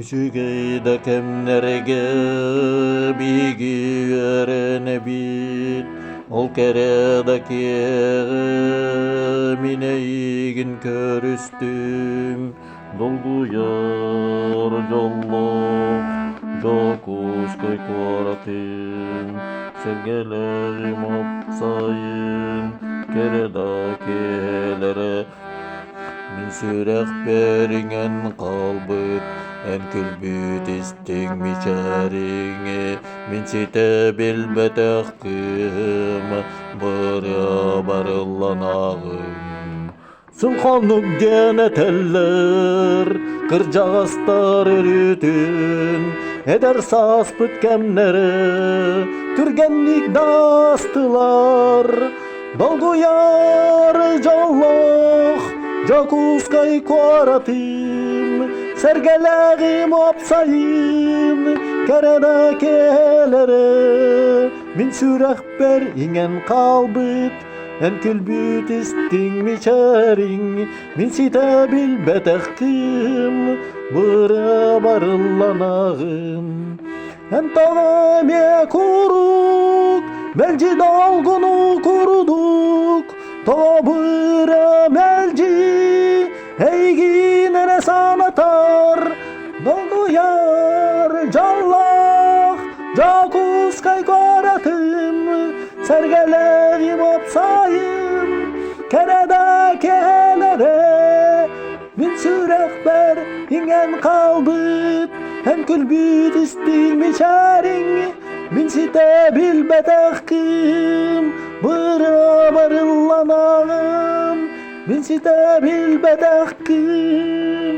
Küçükeyde kemlerge bigi öğrenebit ol keredaki mineygin körüstüm dolguyar jollo jokus koykoratın sevgelerim opsayın keredakelere min sürek beringen kalbıt en külbüt isting miçariŋe min site bilbetekkim barıllanağım sılhanıp gene teller kırcağızlar örütün eder sas bütkemlere türgenlik dastılar dolguyar jolloh Jakuskay koratim sergeleğim opsayın keredakelere min sürehber ingen kalbit en külbüt isting miçerin min site bilbetekkim barıllanağım en tağame kuruk melci dolgunu kuruduk Tobura melci heygine sanatar dolguyar jallah jakuskay koratım sergeleğim opsayım keredakelere min sürehber ingen kalbıt hem külbüt istilmi çaring min site bilbetekkim barıllanağım min site bilbetekkim